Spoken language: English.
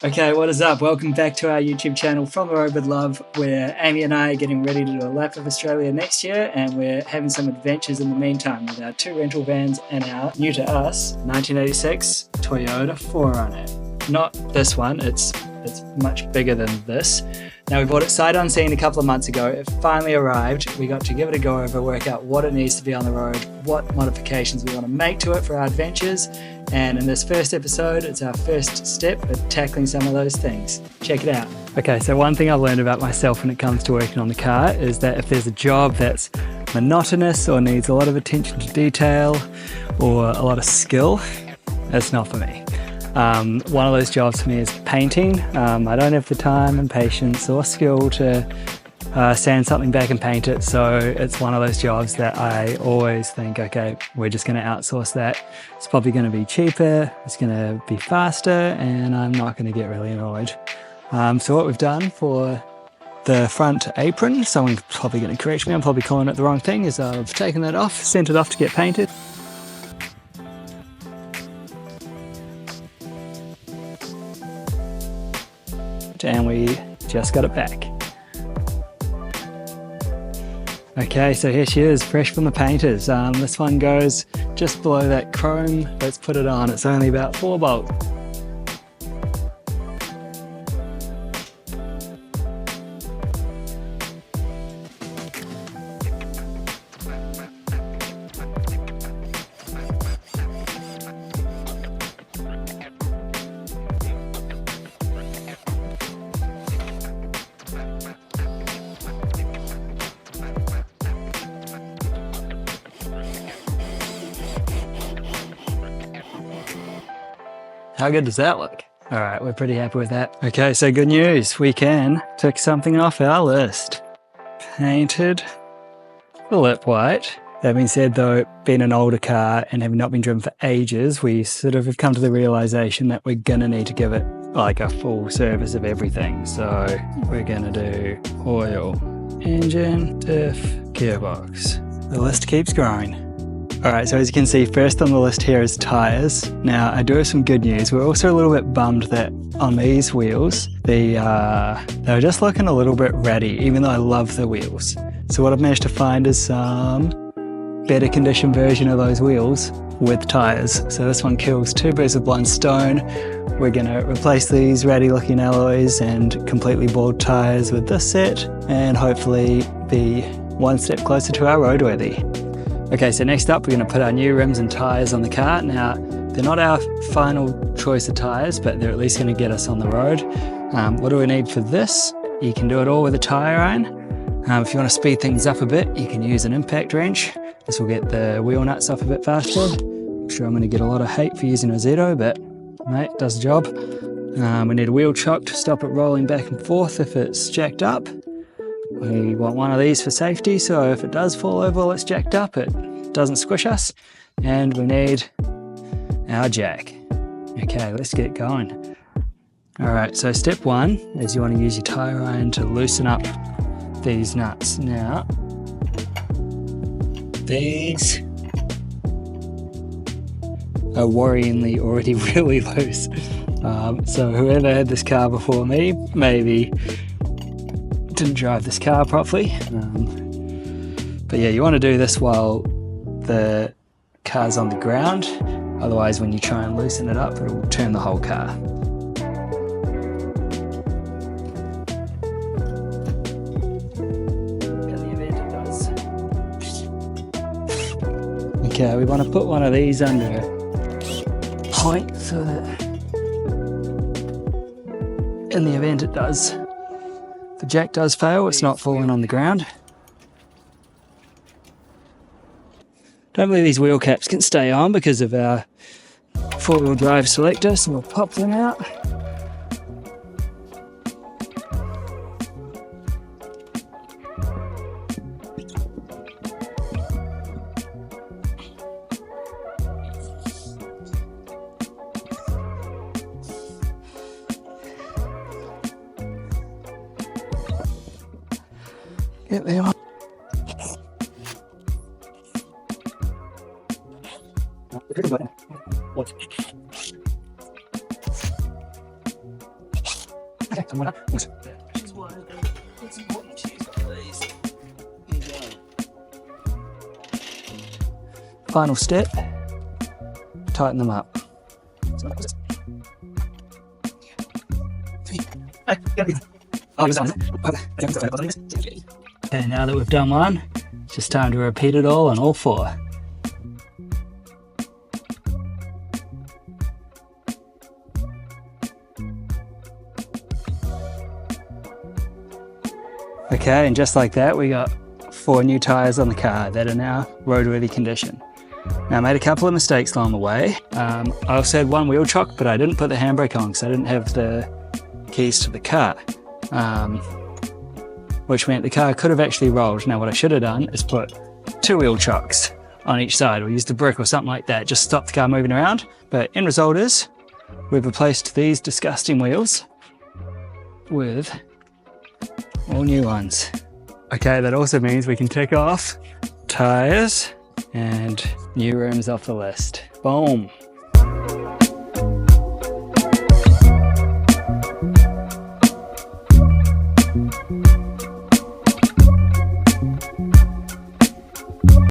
Okay, what is up? Welcome back to our YouTube channel From the Road with Love, where Amy and I are getting ready to do a lap of Australia next year, and we're having some adventures in the meantime with our 2 rental vans and our new to us 1986 Toyota 4Runner. Not this one, it's much bigger than this. Now, we bought it sight unseen a couple of months ago. It finally arrived. We got to give it a go over, work out what it needs to be on the road, what modifications we want to make to it for our adventures. And in this first episode, it's our first step at tackling some of those things. Check it out. Okay, so one thing I've learned about myself when it comes to working on the car is that if there's a job that's monotonous or needs a lot of attention to detail or a lot of skill, it's not for me. One of those jobs for me is painting. I don't have the time and patience or skill to sand something back and paint it, so it's one of those jobs that I always think, okay, we're just going to outsource that. It's probably going to be cheaper, it's going to be faster, and I'm not going to get really annoyed. So what we've done for the front apron, someone's probably going to correct me, I'm probably calling it the wrong thing, is I've taken that off, sent it off to get painted. And we just got it back. Okay, so here she is, fresh from the painters. This one goes just below that chrome. Let's put it on. It's only about 4 bolt. How good does that look? All right, we're pretty happy with that. Okay, so good news. We can tick something off our list. Painted the lip white. That being said, though, being an older car and having not been driven for ages, we sort of have come to the realization that we're gonna need to give it like a full service of everything. So we're gonna do oil, engine, diff, gearbox. The list keeps growing. Alright, so as you can see, first on the list here is tyres. Now, I do have some good news. We're also a little bit bummed that on these wheels, they're just looking a little bit ratty, even though I love the wheels. So what I've managed to find is some better condition version of those wheels with tyres. So this one kills 2 birds with one stone. We're going to replace these ratty looking alloys and completely bald tyres with this set, and hopefully be one step closer to our roadworthy. Okay, so next up we're going to put our new rims and tyres on the car. Now, they're not our final choice of tyres, but they're at least going to get us on the road. What do we need for this? You can do it all with a tyre iron. If you want to speed things up a bit, you can use an impact wrench. This will get the wheel nuts off a bit faster. I'm sure I'm going to get a lot of hate for using a Zeto, but mate, does the job. We need a wheel chock to stop it rolling back and forth if it's jacked up. We want one of these for safety, so if it does fall over while it's jacked up, it doesn't squish us. And we need our jack. Okay, let's get going. Alright, so step 1 is you want to use your tyre iron to loosen up these nuts. Now, these are worryingly already really loose. So whoever had this car before me maybe didn't drive this car properly. But yeah, you want to do this while the car's on the ground. Otherwise, when you try and loosen it up, it will turn the whole car. Okay, we want to put one of these under point so that in the event it does, the jack does fail, it's not falling on the ground. Don't believe these wheel caps can stay on because of our 4-wheel drive selector, so we'll pop them out. Get them on. Final step, tighten them up. Okay, now that we've done one, it's just time to repeat it all on all four. Okay, and just like that, we got 4 new tyres on the car that are now roadworthy condition. Now, I made a couple of mistakes along the way. I also had one wheel chock, but I didn't put the handbrake on because I didn't have the keys to the car, which meant the car could have actually rolled. Now, what I should have done is put 2 wheel chocks on each side, or used a brick or something like that, just stop the car moving around. But end result is, we've replaced these disgusting wheels with all new ones. Okay, that also means we can tick off tyres and new rims off the list. Boom.